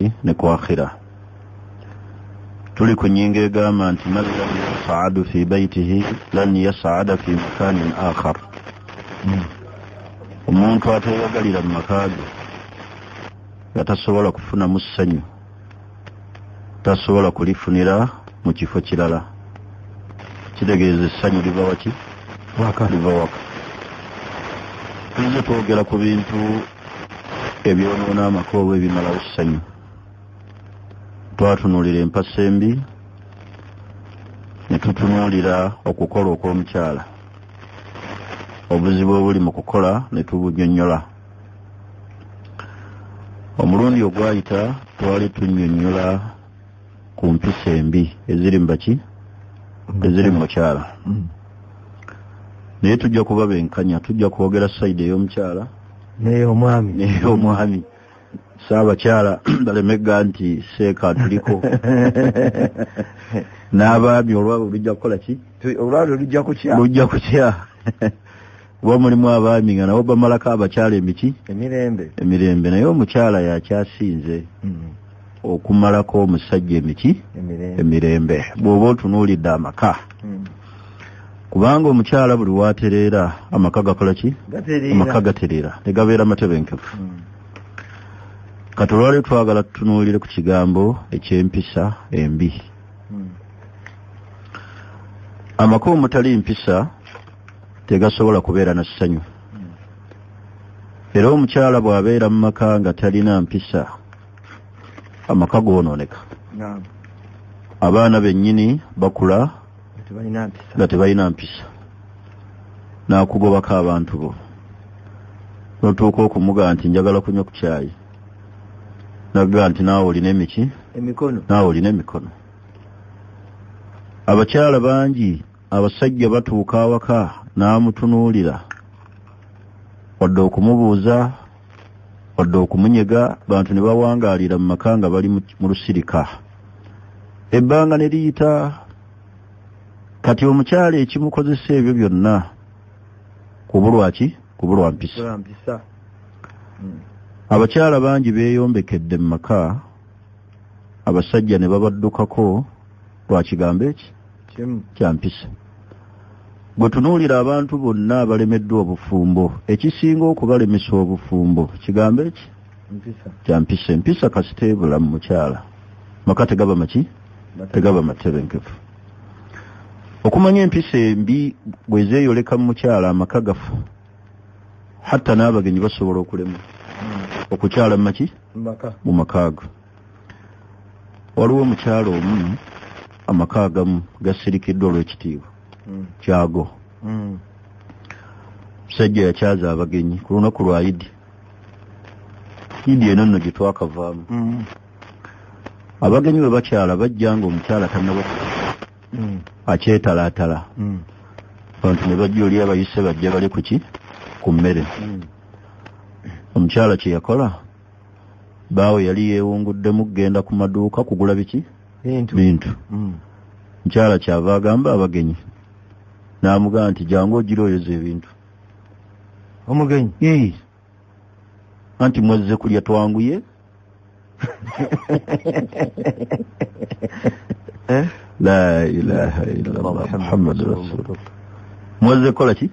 kuki ne ku akhira. Tuli ku nnyingo egamba nti man lam yasaadu fi baytihi lan yasaada fi makanin akhar. Omuntu ateeyagalira mu maka ge tasobola kufunamu ssanyu, tasobola kulifunira mu kifo kirala. Kitegeeza essanyu liva waki? Liva waka. Tuzze twogera ku bintu ebyonoona amaka oba ebimalawo ssanyu. Twatunuulira empasa embi, ne tutunuulira okukola okw'omukyala. Obuzibu obuli mu kukola ne tubunnyonnyola. Omulundi ogwayita twali tunnyonnyola ku mpisa embi eziri mu baki? Eziri mu mukyala. Naye tujja kuba benkanya, tujja kwogera sayidi ey'omukyala n'ey'omwami. Saabakyala balemegga nti seeka tuliko. N'abaami olwabo lujja kukola ki? Olwalo lujja kutya. Lujja kutya. Kuba mulimu abaami nga nabo bamalako abakyala emirembe. Naye omukyala yakyasinze okumalako omusajja emirembe. Bw'oba otunuulidde amaka. Kubanga omukyala buli waatereera amaka gakola ki? Amaka gatereera ne gabeera matebenkefu. Kati olwali twagala tutunuulire ku kigambo eky'empisa embi. Amaka omutali mpisa tegasobola kubeera na ssanyu. Era omukyala bw'abeera mu maka nga talina mpisa, amaka goonooneka. Abaana bennyini bakula nga tebalina mpisa. N'akugobako abantu bo. N'otuuka okumugaa nti njagala kunywa ku caayi. Naga nti naawe olina emikono. Abakyala bangi abasajja batuuka awaka n'amutunuulira, wadde okumubuuza, wadde okumunyega, bantu ne bawangaalira mu maka nga bali mu lusirika. Ebbanga ne liyita. Kati omukyala ekimukozesa ebyo byonna kubulwa mpisa. Abakyala bangi beeyombekedde mu maka, abasajja ne babaddukako lwa kigambo eki kya mpisa. Bwe tunuulira abantu bonna abalemeddwa obufumbo, ekisinga okubalemesa obufumbo kigambo eki kya mpisa. Empisa kasiteebula mu mukyala, maka tegaba matebenkefu. Okumanya empisa embi bwe zeeyoleka mu mukyala, amaka gafu. Hatta n'abagenyi basobola okulemwa okukyala mu maka ago. Waliwo omukyala omu amaka agamu gasirikiddwa olw'ekitiibwa kyago. Musajja yakyaza abagenyi ku lunaku lwa Idi eno nno gye twakavaamu. Abagenyi bwe bakyala bajja nga omukyala tannaba akyetalaatala. Abantu ne bajja oli abayise bajja bali ku mmere. Omukyala kye yakola, baawe yali yeewunguddemu kugenda ku maduuka kugula bintu. Mukyala kyava agamba abagenyi, n'amugamba nti jangu ogirooyoza ebintu. Omugenyi anti mwezze kulya twanguye. La ilaha illallah Muhammadur Rasulullah. Mwezze kola ki?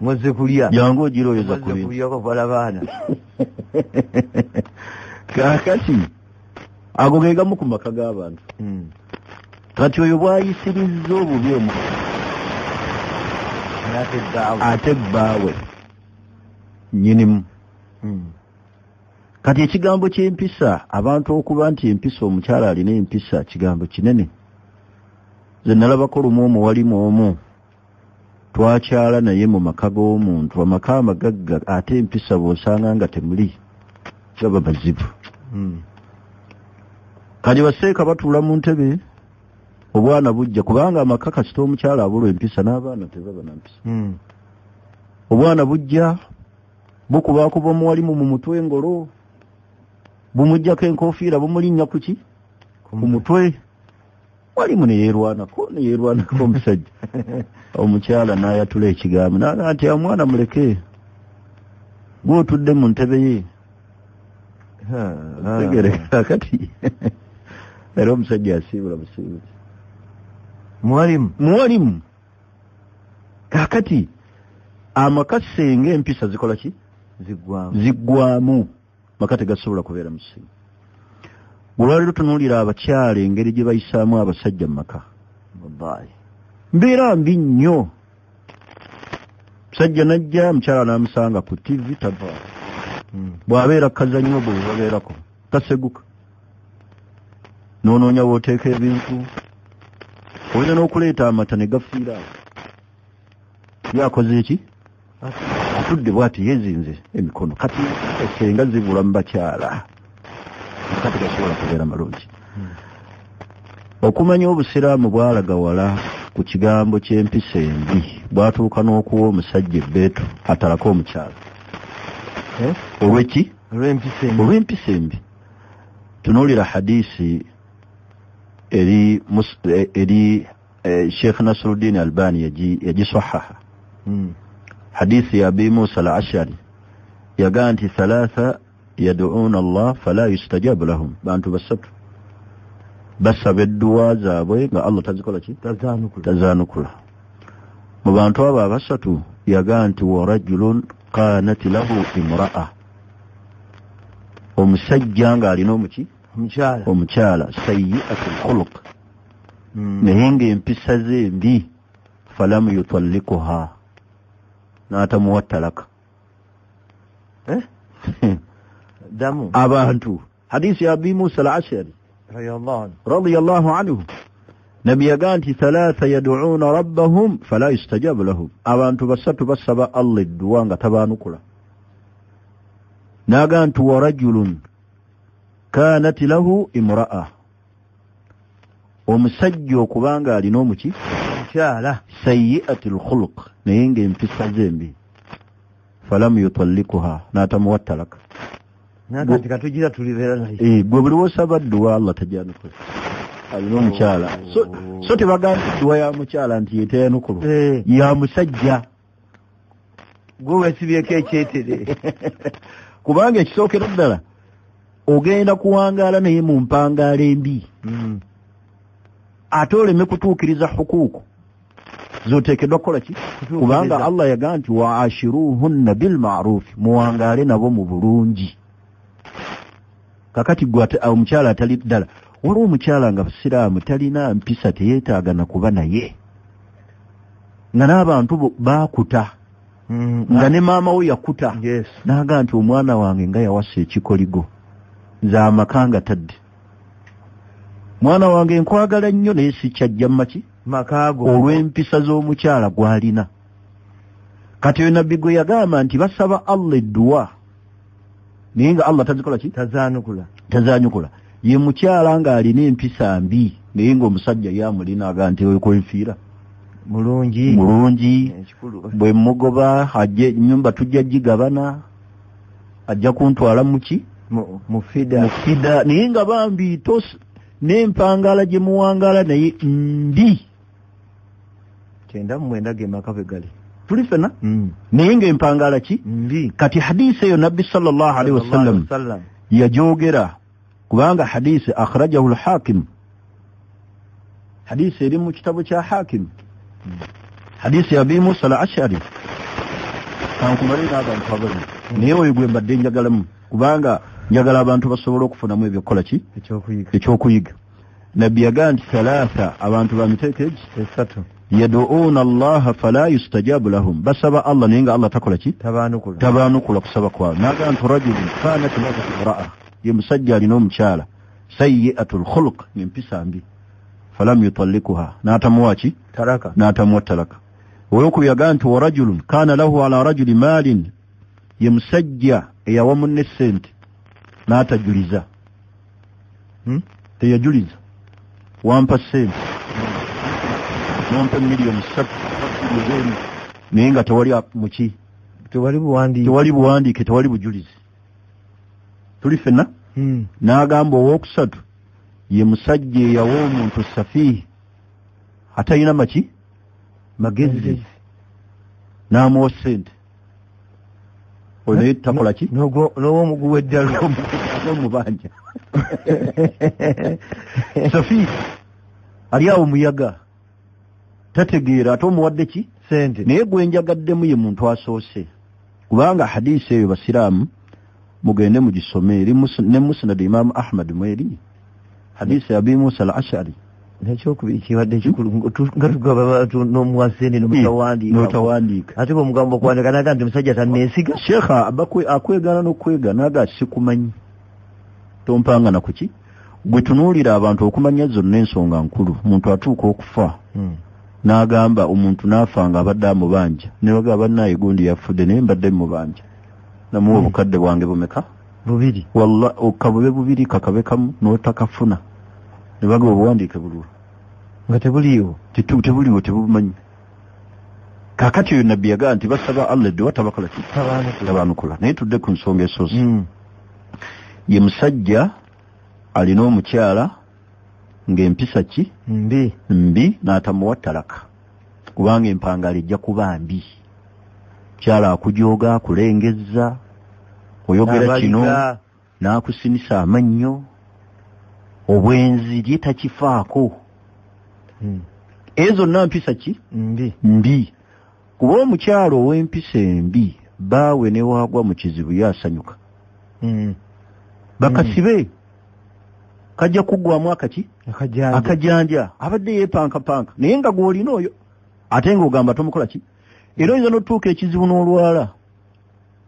Mwezze kulya. Jangu ogirooyoza ku bintu. Kakati ago ge gamu ku maka g'abantu. Kati oyo bwayisirizza obubi ate bbaawe nnyinimu. Kati ekigambo ky'empisa, abantu okuba nti empisa, omukyala alina empisa, kigambo kinene. Ze nalabako lumu omuwalimu omu twakyala naye mu maka g'omuntu, amaka amagagga, ate empisa bw'osanga nga temuli kiraba bazibu. Kati baseeka batuula mu ntebe, obwana bujja, kubanga amaka kasita omukyala abulwa empisa n'abaana tebaba na mpisa. Obwana bujja bukubakuba omuwalimu mu mutwe ngolo, bumujjako enkofiira bumulinnya kuki? Ku mutwe. Walimu ne yeerwanako omusajja. Omukyala n'ayatula ekigambo nti omwana muleke, gw'otudde mu ntebe ye. tegereka kati era omusajja asiibula busiibuzi muwalimu kakati amaka senga empisa zikola ki ziggwamu maka tegasobola kubeera musimu olwaliro tunuulira abakyala engeri gye bayisaamu abasajja mu maka mbeera mbi nnyo musajja najja mukyala n'amusanga ku TV tava bw'abeera kazannyo bwe babeerako taseguka noonoonya bw'oteeka ebintu oyina n'okuleeta amata ne gafiira yakoze eki atudde bw'ati yeezinze emikono kati esenga zibula mu bakyala kati gasobola kubeera malungi okumanya obusiraamu bwalaga wala ku kigambo ky'empisa embi bwatuuka n'okuwa omusajja ebbeetu atalako omukyala olw'eki olw'empisa embi tunuulira hadisi eri Sheikh Nasruddin Albani yagisahaha hadisi ya Abi Musa al-Ash'ari yagaa nti thalatha yad'una Allah fala yustajabu lahum bantu basatu basaba edduwa zaabwe nga Allah tazikola ki tazaanukula mu bantu abo abasatu yagaa nti wa rajulun kanat lahu imra'a omusajja nga alina omukyala sayyi'atul khuluq naye ng'empisa ze embi falamu yutallikuha n'atamuwa talaka abantu hadisi ya Abi Musa al-Ash'ari radiyallahu anhu nabi yagaa nti thalatha yad'una rabbahum fala yustajabu lahum abantu basatu basaba Allah edduwa nga tabaanukula nagaa nti wa rajulun kanat lahu imra'a omusajja okubanga alina omukyala sayyi'atul khuluq naye ng'empisa ze mbi falamu yutallikuha n'atamuwa talaka nakati katugira tulibeera naye gwe buli wosaba dduwa Allah tajanukula alina omukyala so tebagamba dduwa ya mukyala nti yeteyanukulu ya musajja gwe weesibyeko ekyetere kubanga ekisookera ddala ogenda kuwangaala naye mu mpangaala embi ate oleme kutuukiriza hukuuku zoteekeddwa kukola ki kubanga Allah yagaa nti wa ashiruhunna bilma'rufi muwangaale nabo mu bulungi kakati gwe omukyala atali ddala waliwo omukyala nga busiraamu talina mpisa teyeetaaga na kuba naye nga n'abantu baakuta nga ne maama we yakuta n'agaa nti omwana wange nga yawasa ekikoligo nze amaka nga tadde mwana wange nkwagala nnyo naye sikyajja maki makaago olw'empisa z'omukyala gw'alina kati oyo nabbi gwe yagamba nti basaba Allah edduwa naye nga Allah tazikola ki tazaanukula ye mukyala ng'alina empisa mbi naye ng'omusajja yamulina aga nti wekwenfiira mulungi bwe mugoba ajje nyumba tujja gigabana ajja kuntwala muki mufida naye nga bambi tos n'empangala gye muwangaala naye mbi 9 ge maka be gali tuli fena naye ng'empangala ki mbi kati hadisi eyo nabbi sallallahu alaihi wasallam yajogera kubanga hadisi akhrajahu al-Hakim hadisi eri mu kitabu kya Hakim hadisi ya Abi Musa al-Ash'ari kankumalira abantu babiri naye oyo gwe mbadde njagalamu kubanga njagala abantu basobola okufunamu ebyokukola ki ekyokuyiga nabbi yagaa nti thalatha abantu bamiteeka egi esatu yad'una Allah fala yustajabu lahum basaba Allah naye nga Allah takola ki tabaanukula kusaba kwawe nagaa nti rajulun kanat lahu imra'a ye musajja alina omukyala sayyi'atul khuluq empisa mbi falam yutallikuha n'atamuwa ki n'atamuwa talaka olwokubi yagaa nti wa rajulun kana lahu ala rajuli maalin ye musajja eyawa munne ssente n'atajuliza teyajuliza wampa ssente nompa miliyoni 3 naye nga tewali muki tewali buwandiike tewali bujulizi tuli fenna n'agamba owookusatu ye musajja eyawa omuntu safiihi atalina maki magezi n'amuwa ssente oyo naye takola ki n'owomuguwa eddalo omubanja Safi ali awo muyaga tategeera ate omuwadde ki sente naye gwe njagaddemu ye muntu asoose kubanga hadisi eyo basiraamu mugende mugisome eri ne musnad Imam Ahmad mweri hadisi ya Abi Musa al-Ash'ari nekyokubiri kibadde kikulu nga tugaba n'omuwaseni n'otawandiika ate bw'omugamba okuwandika naga nti musajja tanneesiga sheekha akwegana n'okwegana naga sikumanyi tompanga na kuki gwe tunuulira abantu okumanya zonna ensonga nkulu muntu atuuka okufa n'agamba omuntu n'afa nga abadde amubanja ne bagamba bannaye gundi yafudde naye mbadde mubanja namuwa obukadde bwange bumeka bubiri walla okabube bubiri kakabe kamu n'otakafuna ne bagamba obuwandiike bululu nga tebuliiwo tebuliwo tebumanyi kaakati oyo nabbi yagaa nti basaba Allah eddewa tabakola ki tabaanukula naye tudde ku nsonga esoosi ye musajja alina omukyala ng'empisa ki mbi n'atamuwa talaka kubanga empangala ejja kuba mbi mukyala akujooga akulengezza oyogera kino n'akusinisa amannyo obwenzi lye takifaako ezo zonna mpisa ki mbi kuba omukyalo ow'empisa embi baawe ne waagwa mu kizibu yasanyuka bakasibe kajja kuggwamu akajanja abadde yeepankapanka naye nga gw'olina oyo ate ng'ogamba tomukola ki era oyinza n'otuuka ekizibu n'olwala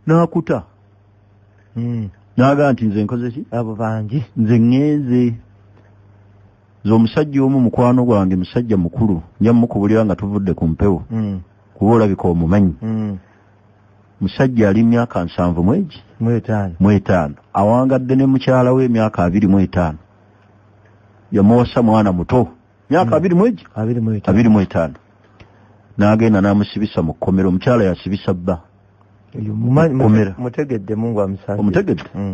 n'akuta n'agaa nti nze nkoze ki abo bangi nze ŋŋenze nze omusajja omu mukwano gwange musajja mukulu nja mukubulira nga tuvudde ku mpewo kuba olabika omumanyi musajja ali myaka 7 awangadde ne mukyala we emyaka 25 yamuwasa mwana muto myaka 25 n'agenda n'amusibisa mu kkomero omukyala yasibisa bba mutegedde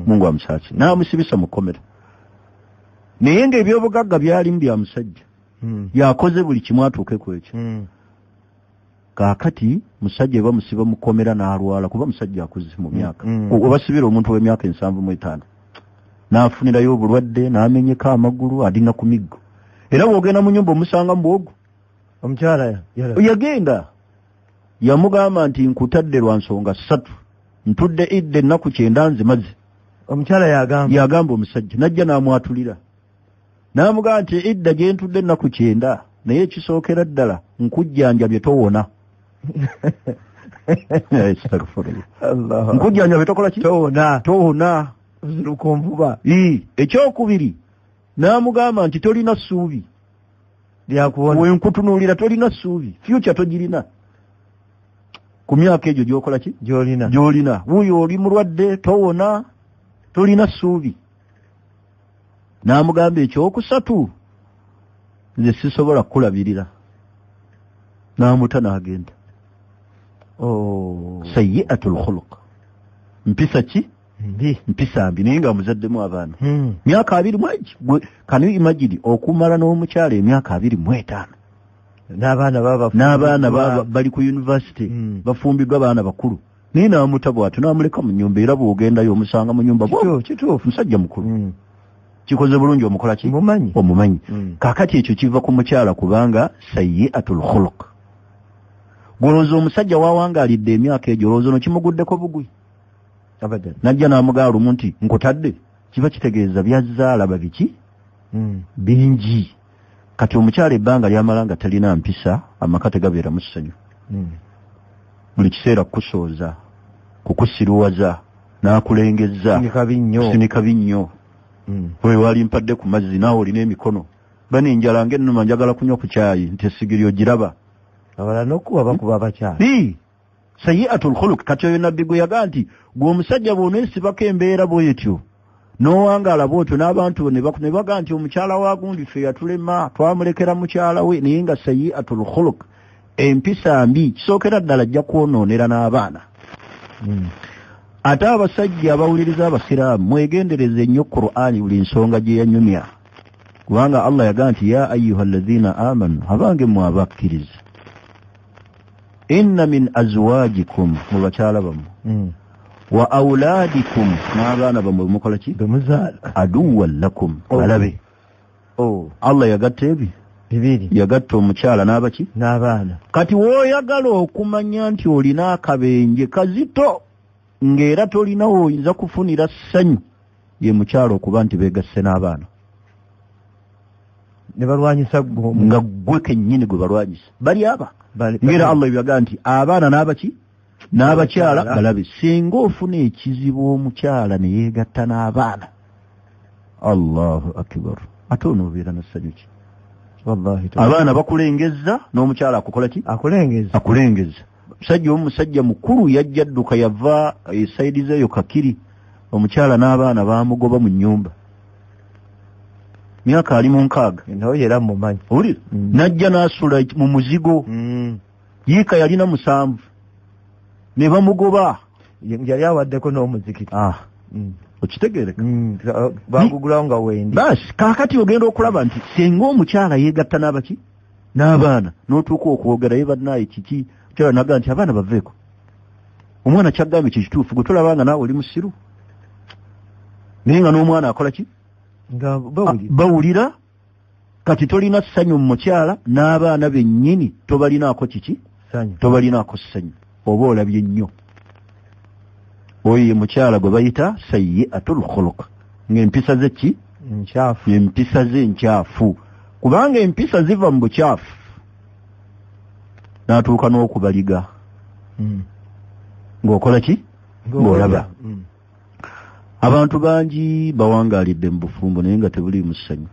Mungu amusaaki n'amusibisa mu kkomero naye ng'ebyobugagga byalimu bya musajja yakoze buli kimu atuuke ku ekyo kaakati musajja bamusiba mu kkomera n'alwala kuba musajja akuze mu myaka obasibira omuntu w'emyaka 75 n'afunirayo obulwadde n'amenyeka amagulu adina ku miggo era bw'ogenda mu nyumba omusanga mu bwogo omukyala yagenda yamugamba nti nkutadde lwa nsonga 3 ntudde idde ennaku 9 nzimaze omukyala yagamba omusajja najja n'amwatulira n'amugamba nti idda gye ntudde ennaku 9 naye ekisookera ddala nkujjanjabye towona nkujjanjabye tokola ki towona lukonvuba ekyokubiri n'amugamba nti tolina ssuubi lyakuwona wenkutunuulira tolina ssuubi fyuca togirina ku myaka egyo gy'okola ki gy'olina wuuyo oli mulwadde towona tolina ssuubi n'amugamba ekyokusatu nze sisobola kukulabirira n'amuta n'agenda sayyi'atul khuluq mpisa ki mpisa mbi naye nga muzaddemu abaana myaka 20 kanu imagine okumala n'omukyala emyaka 25 n'abaana bali ku university bafumbiddwa baana bakulu naye n'amuta bw'atyo n'amuleka mu nyumba era bw'ogendayo omusanga mu nyumba kituufu musajja mukulu kikoze bulungi omukola ki omumanyi kaakati ekyo kiva ku mukyala kubanga sayyi'atul khuluq golooza omusajja waawangaalidde emyaka egyo olowooza no kimuguddeko bugwi najja n'amugamba lumu nti nkutadde kiba kitegeeza byazzaala babiki bingi kati omukyala ebbanga lyamala nga talina mpisa amaka tegabeera mu ssanyu buli kiseera kukusooza kukusiruwaza n'akulengezza kusinika binnyo bwe wali mpadde ku mazzi naawe olina emikono bani njala ng'ennuma njagala kunywa ku caayi nti essigiri ogiraba abala n'okuba bakuba abakyala sayyi'atul khuluq kati oyo nabbi gwe yagaa nti gwe omusajja bw'oneesibako embeera bw'etyo n'owangaala bw'otyo n'abantu ne bagaa nti omukyala wa gundi ffe yatulema twamulekera mukyala we naye nga sayyi'atul khuluq empisa mbi kisookera ddala ajja kwonoonera n'abaana ate abasajja abawuliriza abasiraamu mwegendereze nnyo Qur'ani buli nsonga gye yanyumya kubanga Allah yagaa nti ya ayyuha alladhina amanu abange mwe abakkiriza inna min azwajikum mu bakyala bammwe wa auladikum n'abaana bamwe mukola ki bemuzaala aduwwan lakum balabe Allah yagatta ebi bibiri yagatta omukyala n'abaki n'abaana kati wooyagala okumanya nti olina akabenje kazito ng'era tolina oyinza kufunira ssanyu ye mukyala okuba nti beegasse n'abaana ne balwanyisa nga gwe kennyini gwe balwanyisa bali aba ng'era Allah byaga nti abaana n'abaki n'abakyala balabe singa ofuna ekizibu omukyala ne yeegatta n'abaana Allahu akbar ate onoobeera n'essanyu ki wallahi abaana bakulengeza n'omukyala akukola ki akulengeza omusajja mukulu yajja dduka yava esayidi zeeyo kakiri omukyala n'abaana baamugoba mu nnyumba myaka ali mu 6 nawe era mumanyi owulira najja n'asula mu muzigo yiika yalina 7 ne bamugoba yali awaddeko n'omuzikiti okitegereka bagugulawo nga wendi basi kaakati ogenda okulaba nti senga omukyala yeegatta n'abaki n'abaana n'otuuka okwogera ye bannaye kiki kyala naga nti abaana baveeko omwana kyagambye kikituufu gwe tolabanga naawe oli musiru naye nga n'omwana akola ki nga bawulira kati tolina ssanyu mu mukyala n'abaana bennyini tobalinaako kiki tobalinaako ssanyu oba olabye nnyo oyo ye mukyala gwe bayita sayyi'atul khuluq ng'empisa ze ki nkyafu empisa ze nkyafu kubanga empisa ziva mu bukyafu n'atuuka n'okubaliga ng'okola ki ng'olaba abantu bangi bawangaalidde mu bufumbo naye nga tebuli mu ssanyu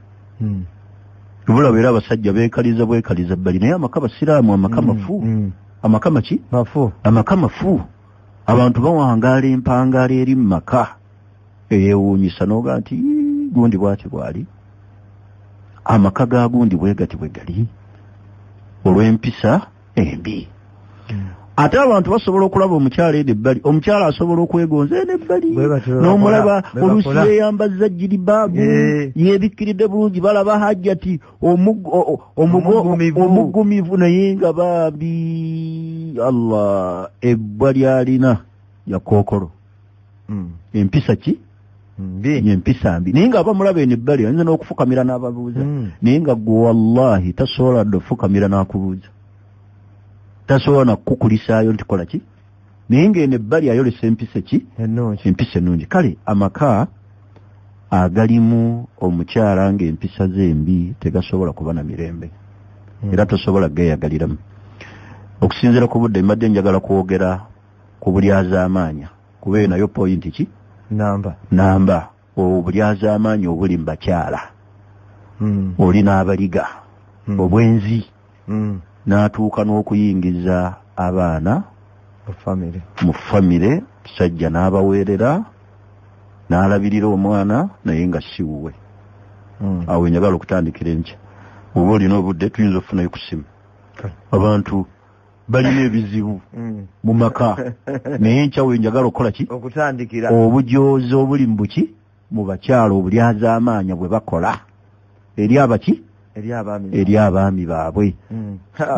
tubulaba era abasajja beekaliza bwekaliza bbali naye amaka basiraamu amaka mafu amaka maki amaka mafu abantu bawangaala empangaala eri mu maka eyeewuunyisa n'oga nti gundi bwati bwali amaka ga gundi bwe gati bwe gali olw'empisa embi ate abantu basobola okulaba omukyala eno ebbali omukyala asobola okwegonza eno ebbali n'omulaba oluusi yeeyambazza jiribaabu yeebikkiridde bulungi balaba hajjati omuggumivu naye nga bambi Allah ebbwa lyalina yakookolo empisa ki empisa mbi naye nga abamulaba eno ebbali ayinza n'okufukamira n'ababuuza naye nga gwe wallahi tasobola dde ofukamira n'akubuuza tasobola nakukulisaayo nti kola ki naye ng'eno ebbali ayolesa empisa ki empisa ennungi kale amaka agalimu omukyala ng'empisa ze embi tegasobola kuba na mirembe era tosobola geeyagaliramu okusinziira ku budde mbadde njagala kwogera ku bulyazaamaanya kuba nayo poyinti ki namba obulyazaamaanya obuli mu bakyala oli n'abaliga obwenzi n'atuuka n'okuyingiza abaana mu famire sajja n'abaweerera n'alabirira omwana naye nga si wuwe awo njagala okutandikira enkya oba olina obudde tuyinza okufunayo ku ssimu abantu balina ebizibu mu maka naye enkya we njagala okukola ki okutandikira obujoozi obuli mu buki mu bakyala obulyazaamaanya bwe bakola eri abaki eri abaami baabwe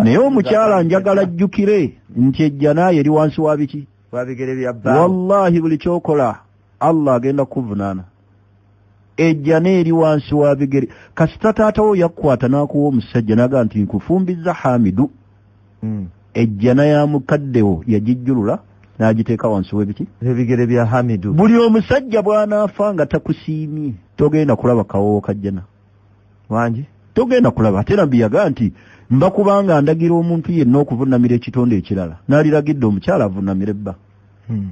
naye omukyala njagala ajjukire nti ejjana yeri wansi wa biki wallahi buli kyokola Allah agenda kuvunaana ejjana eri wansi wa bigere kasita taatawo yakkwata n'akuwa omusajja naga nti nkufumbiza Hamidu ejjana ya mukaddewo yagijjulula n'agiteeka wansi w'ebiki ebigere bya Hamidu buli omusajja bw'anaafa nga takusiimye togenda kulaba kawoowo kajjana wangi togenda kulaba ate nabbi yaga nti mba kubanga ndagira omuntu yenna okuvunamira ekitonde ekirala n'aliragidde omukyala avunamire bba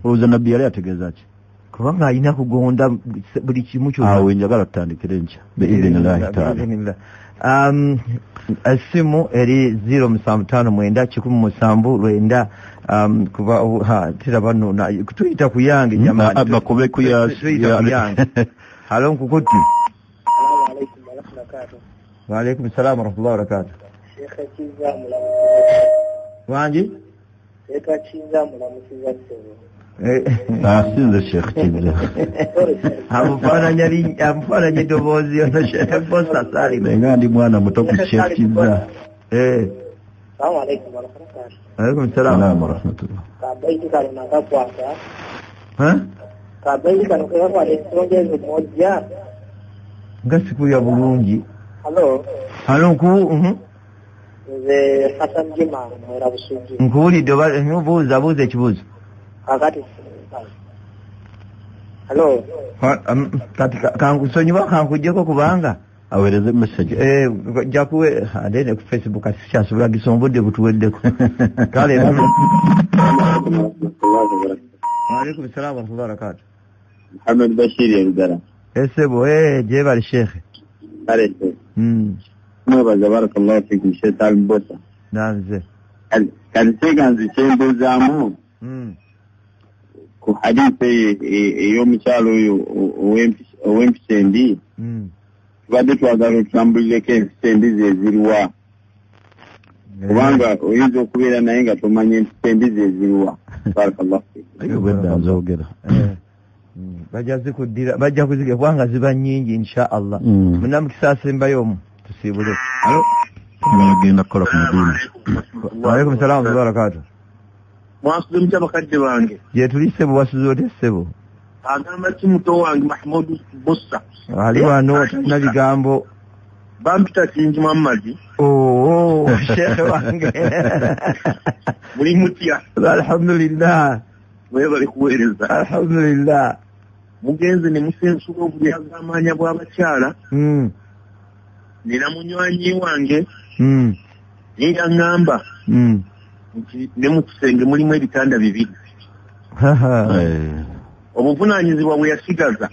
olowooza nabbi yali ategeeza ki kubanga alina kugonda buli kimu kyonna awo njagala tutandikire nkya biidhinillahi taala essimu eri 0759 kuba tiraba nno tuyita ku yange jamani bakube ku yange halo nkukuti Waalaikum salaam warahmatullahi wabarakatuh. Sheikh Kiza mulamu. Wanji? Sheikh Kiza mulamu kizassebo. Sinze Sheikh Kiza. Amufana nyedobozi ono Sheikh Bosa Salim. Ngandi mwana muto ku Sheikh Kiza. Assalamu alaikum warahmatullahi. Waalaikum salaam warahmatullahi. Kabaiti kali nakakwata. Kabayi kano kwa ekisongezo moja. Nga siku ya bulungi. Halo ku Nze Hassan Juma mwera Busugi. Nkuwulidde buuza ekibuuzo. Kakati. Halo. Kati kankusonyiwa kankujjeko kubanga awereze message. Jakuwe adene ku Facebook asikyasubula gisombodde butuweddeko. Kale. Waalaikum salaam wa rahmatullahi wa barakatuh. Muhammad Bashir Yagara. Esebo jebali Sheikh. Kale. Mwebaza barakallahu fikum Sheikh Al-Bosa. Nanze. Kan seganzi chembuzamu. Ku hadisi y'omukyalo oyo ow'empisendi. Tubadde twagala otutambulireko empisendi ze ziriwa. Kubanga oyinza okubeera naye nga tomanya empisendi ze ziriwa. Barakallahu fikum. Bajja kuziga kubanga ziba nnyingi insha Allah. Munamukisa asembayo omu tusiibule. Halo. Bagenda kukola ku Madina. Waalaikum salaam wa rahmatullahi wa barakatuh. Mwasuze mutya bakadde bange. Je tulise bwasuze otesebo. Agamba kimuto wange Mahmoud Bossa. Ali wano na bigambo. Bampita Kingi Muhammad. Sheikh wange. Muri mutya. Alhamdulillah. Wewe bali kuweereza. Alhamdulillah. Mugenze ne musensuka obuyazamanya bw'abakyala. Nina munywanyi wange. Nira ngamba. Ne mu kisenge mulimu ebitanda bibiri. Obuvunaanyizibwa bwe yasigaza.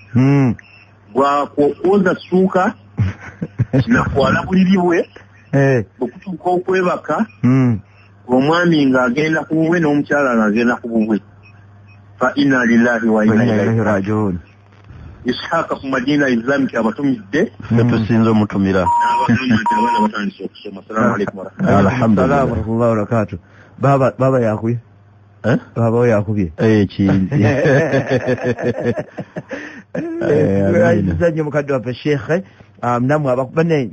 Bwa kwoza ssuuka na kwala buliri bwe. Okutuuka okwebaka. Omwami ng'agenda ku bubwe n'omukyala ng'agenda ku bubwe. Fa inna lillahi wa inna ilaihi raji'un. Ishaka ku Madina Islamic abatumidde. Tusinze omutumira. Assalamu alaykum wa rahmatullahi wa barakatuh. Baba yakubye. Baba yakubye. Kindi. Zanyo mukadde wa Sheikh. Namwe abakubane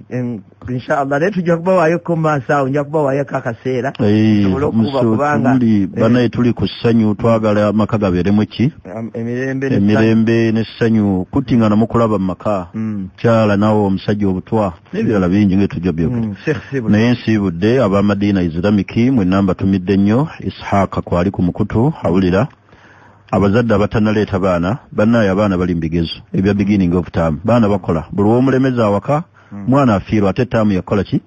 inshallah letu tujja kubawayo komasa nja kubawayo akaseera musuli banaye tuli ku ssanyu twagala amaka gabeeremu ki emirembe n'essanyu kutingana mu kulaba mu maka kyala nawo omusajja obutwa n'ebirala bingi ng'etujja byogera naye nsiibudde ab'Amadina Islamic mwe namba tumidde nnyo Ishaka kwali ku mukutu awulira abazadde abatanaleeta baana bannaye abaana bali mu bigezo ebya beginning of term baana bakola buli w'omulemeza awaka mwana afiirwa ate taamu yakola ki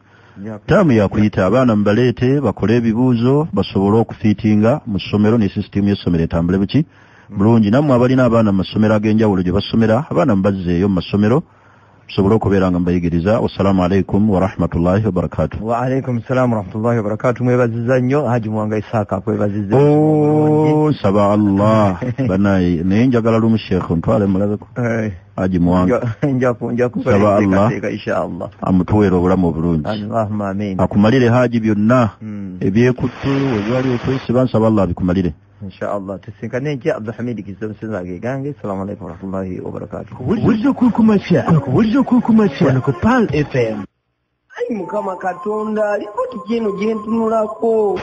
taamu yakuyita abaana mubaleete bakole ebibuuzo basobole okufiitinga mu ssomero ne sisitimu y'essomero etambule buki bulungi nammwe abalina abaana mu masomero ag'enjawulo gye basomera abaana mubazzeeyo mu masomero tusobole okubeera nga mbayigiriza. Wassalamu alaikum wa rahmatullahi wa barakatuh. Wa alaikum salam wa rahmatullahi wa barakatuh. Mwebaziza nnyo Haji Mwanga Isaka kwebaziza. Saba Allah banaye naye njagala lumu Sheikh ntwale mulabeko. Haji Mwanga nja saba Allah inshallah amutuweera obulamu obulungi. Allahumma amin. Akumalire Haji byonna ebyekuttu webali okwesiba nsaba Allah bikumalire. Inshallah tusinkane nje Abdul Hamid Kisemsena gegange. Assalamu alaykum wa rahmatullahi wa barakatuh. Wuljo kukumacha ko Pal FM. Ai mukama Katonda ripoti kino gyentunulako.